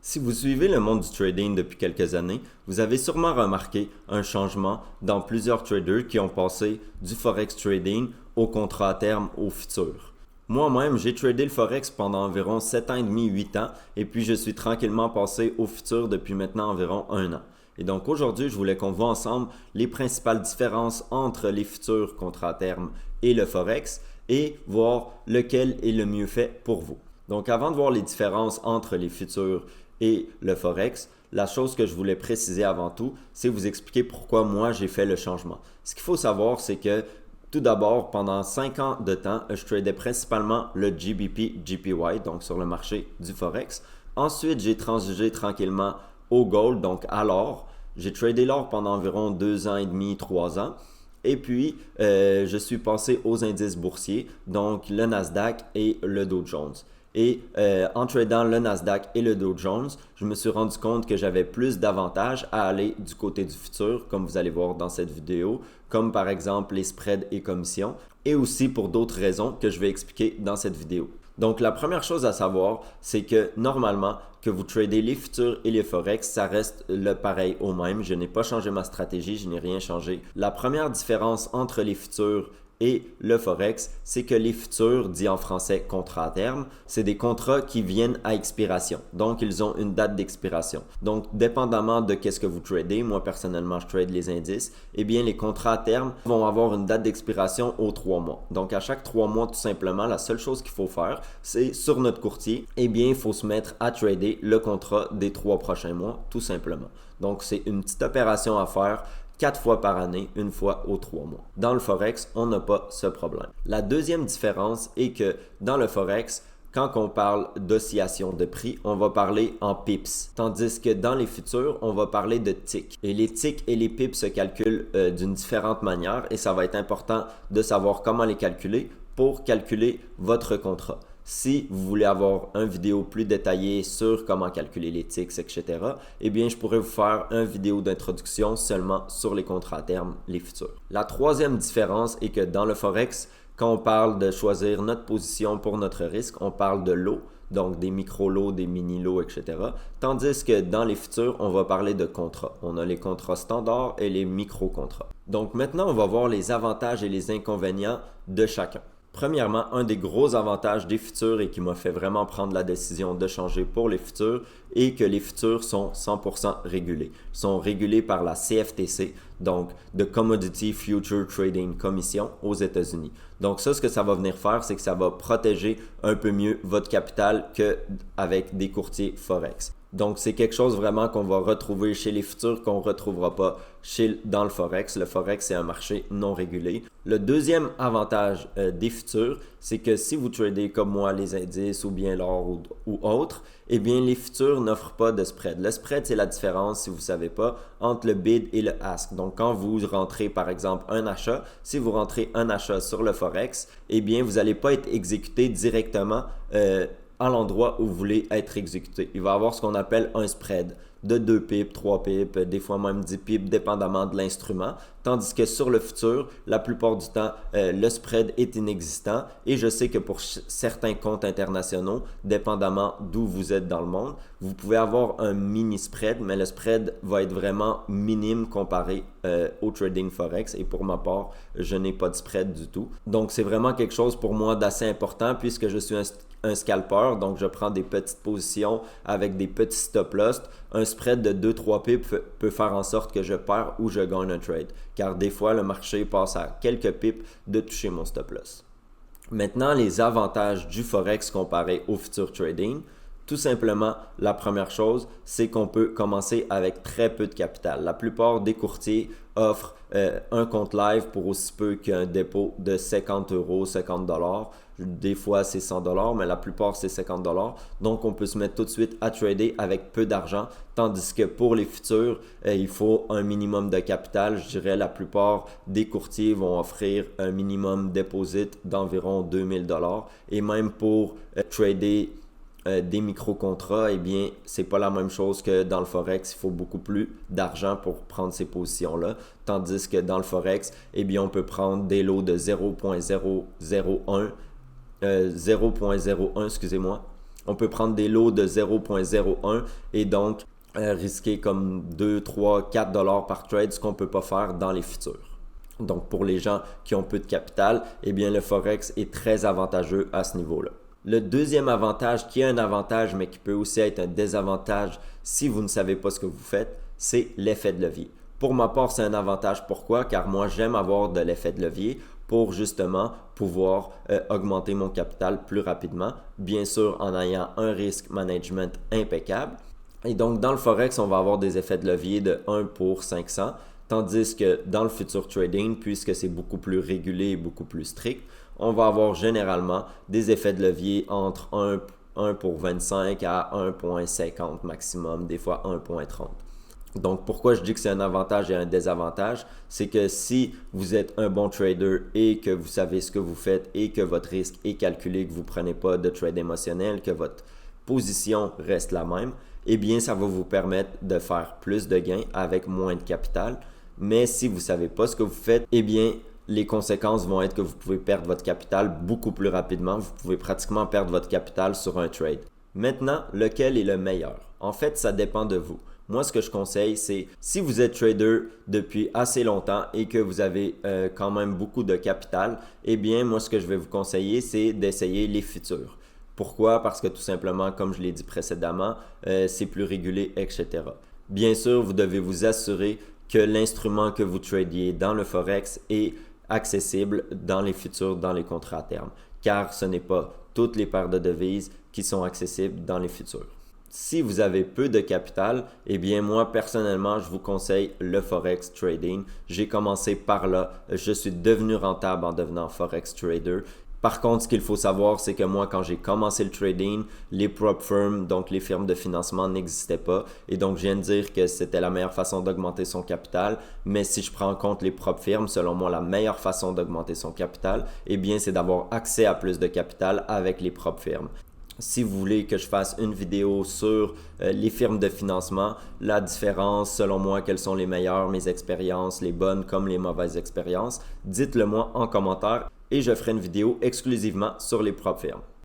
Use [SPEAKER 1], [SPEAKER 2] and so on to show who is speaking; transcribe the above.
[SPEAKER 1] Si vous suivez le monde du trading depuis quelques années, vous avez sûrement remarqué un changement dans plusieurs traders qui ont passé du forex trading au contrat à terme au futur. Moi-même, j'ai tradé le forex pendant environ 7 ans et demi, 8 ans, et puis je suis tranquillement passé au futur depuis maintenant environ 1 an. Et donc aujourd'hui, je voulais qu'on voit ensemble les principales différences entre les futurs contrats à terme et le forex et voir lequel est le mieux fait pour vous. Donc avant de voir les différences entre les futurs et le forex, la chose que je voulais préciser avant tout, c'est vous expliquer pourquoi moi j'ai fait le changement. Ce qu'il faut savoir, c'est que tout d'abord, pendant 5 ans de temps, je tradais principalement le GBP, GPY, donc sur le marché du forex. Ensuite, j'ai transigé tranquillement au gold, donc à l'or. J'ai tradé l'or pendant environ 2 ans et demi, 3 ans. Et puis, je suis passé aux indices boursiers, donc le Nasdaq et le Dow Jones. Et en tradant le Nasdaq et le Dow Jones, je me suis rendu compte que j'avais plus d'avantages à aller du côté du futur, comme vous allez voir dans cette vidéo, comme par exemple les spreads et commissions, et aussi pour d'autres raisons que je vais expliquer dans cette vidéo. Donc la première chose à savoir, c'est que normalement, que vous tradez les futurs et les forex, ça reste le pareil au même. Je n'ai pas changé ma stratégie, je n'ai rien changé. La première différence entre les futurs et le forex, c'est que les futurs, dit en français contrat à terme, c'est des contrats qui viennent à expiration. Donc, ils ont une date d'expiration. Donc, dépendamment de qu'est-ce que vous tradez, moi personnellement, je trade les indices, eh bien, les contrats à terme vont avoir une date d'expiration aux 3 mois. Donc, à chaque 3 mois, tout simplement, la seule chose qu'il faut faire, c'est sur notre courtier, eh bien, il faut se mettre à trader le contrat des 3 prochains mois, tout simplement. Donc, c'est une petite opération à faire 4 fois par année, une fois aux 3 mois. Dans le forex, on n'a pas ce problème. La deuxième différence est que dans le forex, quand on parle d'oscillation de prix, on va parler en pips. Tandis que dans les futurs, on va parler de ticks. Et les ticks et les pips se calculent d'une différente manière et ça va être important de savoir comment les calculer pour calculer votre contrat. Si vous voulez avoir une vidéo plus détaillée sur comment calculer les ticks, etc., eh bien, je pourrais vous faire une vidéo d'introduction seulement sur les contrats à terme, les futurs. La troisième différence est que dans le forex, quand on parle de choisir notre position pour notre risque, on parle de lots, donc des micro-lots, des mini-lots, etc. Tandis que dans les futurs, on va parler de contrats. On a les contrats standards et les micro-contrats. Donc maintenant, on va voir les avantages et les inconvénients de chacun. Premièrement, un des gros avantages des futurs et qui m'a fait vraiment prendre la décision de changer pour les futurs est que les futurs sont 100% régulés. Ils sont régulés par la CFTC, donc The Commodity Future Trading Commission aux États-Unis. Donc ça, ce que ça va venir faire, c'est que ça va protéger un peu mieux votre capital qu'avec des courtiers Forex. Donc, c'est quelque chose vraiment qu'on va retrouver chez les futurs qu'on ne retrouvera pas dans le forex. Le forex, c'est un marché non régulé. Le deuxième avantage des futurs, c'est que si vous tradez comme moi les indices ou bien l'or ou autre, eh bien, les futurs n'offrent pas de spread. Le spread, c'est la différence, si vous ne savez pas, entre le bid et le ask. Donc, quand vous rentrez, par exemple, un achat, si vous rentrez un achat sur le forex, eh bien, vous n'allez pas être exécuté directement à l'endroit où vous voulez être exécuté. Il va y avoir ce qu'on appelle un spread de 2 pips, 3 pips, des fois même 10 pips, dépendamment de l'instrument. Tandis que sur le futur, la plupart du temps, le spread est inexistant. Et je sais que pour certains comptes internationaux, dépendamment d'où vous êtes dans le monde, vous pouvez avoir un mini spread, mais le spread va être vraiment minime comparé au trading forex. Et pour ma part, je n'ai pas de spread du tout. Donc, c'est vraiment quelque chose pour moi d'assez important puisque je suis un scalper, donc je prends des petites positions avec des petits stop loss. Un spread de 2-3 pips peut faire en sorte que je perds ou je gagne un trade, car des fois le marché passe à quelques pips de toucher mon stop loss. Maintenant, les avantages du forex comparé au futur trading. Tout simplement, la première chose, c'est qu'on peut commencer avec très peu de capital. La plupart des courtiers offrent un compte live pour aussi peu qu'un dépôt de 50 €, 50 $. Des fois, c'est 100 $, mais la plupart, c'est 50 $. Donc, on peut se mettre tout de suite à trader avec peu d'argent. Tandis que pour les futurs, il faut un minimum de capital. Je dirais la plupart des courtiers vont offrir un minimum deposit d'environ 2000 $. Et même pour trader des micro-contrats, eh bien, c'est pas la même chose que dans le forex. Il faut beaucoup plus d'argent pour prendre ces positions-là. Tandis que dans le forex, eh bien, on peut prendre des lots de 0.001, excusez-moi, On peut prendre des lots de 0,01 et donc risquer comme 2, 3, 4 dollars par trade, ce qu'on ne peut pas faire dans les futurs. Donc pour les gens qui ont peu de capital, eh bien le Forex est très avantageux à ce niveau-là. Le deuxième avantage, qui est un avantage mais qui peut aussi être un désavantage si vous ne savez pas ce que vous faites, c'est l'effet de levier. Pour ma part, c'est un avantage. Pourquoi? Car moi, j'aime avoir de l'effet de levier pour justement pouvoir augmenter mon capital plus rapidement, bien sûr en ayant un risk management impeccable. Et donc, dans le Forex, on va avoir des effets de levier de 1 pour 500, tandis que dans le future trading, puisque c'est beaucoup plus régulé et beaucoup plus strict, on va avoir généralement des effets de levier entre 1 pour 25 à 1,50 maximum, des fois 1,30. Donc, pourquoi je dis que c'est un avantage et un désavantage? C'est que si vous êtes un bon trader et que vous savez ce que vous faites et que votre risque est calculé, que vous ne prenez pas de trade émotionnel, que votre position reste la même, eh bien, ça va vous permettre de faire plus de gains avec moins de capital. Mais si vous ne savez pas ce que vous faites, eh bien, les conséquences vont être que vous pouvez perdre votre capital beaucoup plus rapidement. Vous pouvez pratiquement perdre votre capital sur un trade. Maintenant, lequel est le meilleur? En fait, ça dépend de vous. Moi, ce que je conseille, c'est si vous êtes trader depuis assez longtemps et que vous avez quand même beaucoup de capital, eh bien, moi, ce que je vais vous conseiller, c'est d'essayer les futurs. Pourquoi? Parce que tout simplement, comme je l'ai dit précédemment, c'est plus régulé, etc. Bien sûr, vous devez vous assurer que l'instrument que vous tradiez dans le Forex est accessible dans les futurs, dans les contrats à terme, car ce n'est pas toutes les paires de devises qui sont accessibles dans les futurs. Si vous avez peu de capital, eh bien moi personnellement, je vous conseille le Forex Trading. J'ai commencé par là, je suis devenu rentable en devenant Forex Trader. Par contre, ce qu'il faut savoir, c'est que moi, quand j'ai commencé le trading, les prop firms, donc les firmes de financement, n'existaient pas. Et donc, je viens de dire que c'était la meilleure façon d'augmenter son capital. Mais si je prends en compte les prop firms, selon moi, la meilleure façon d'augmenter son capital, eh bien, c'est d'avoir accès à plus de capital avec les prop firms. Si vous voulez que je fasse une vidéo sur les firmes de financement, la différence, selon moi, quelles sont les meilleures, mes expériences, les bonnes comme les mauvaises expériences, dites-le moi en commentaire et je ferai une vidéo exclusivement sur les prop firms.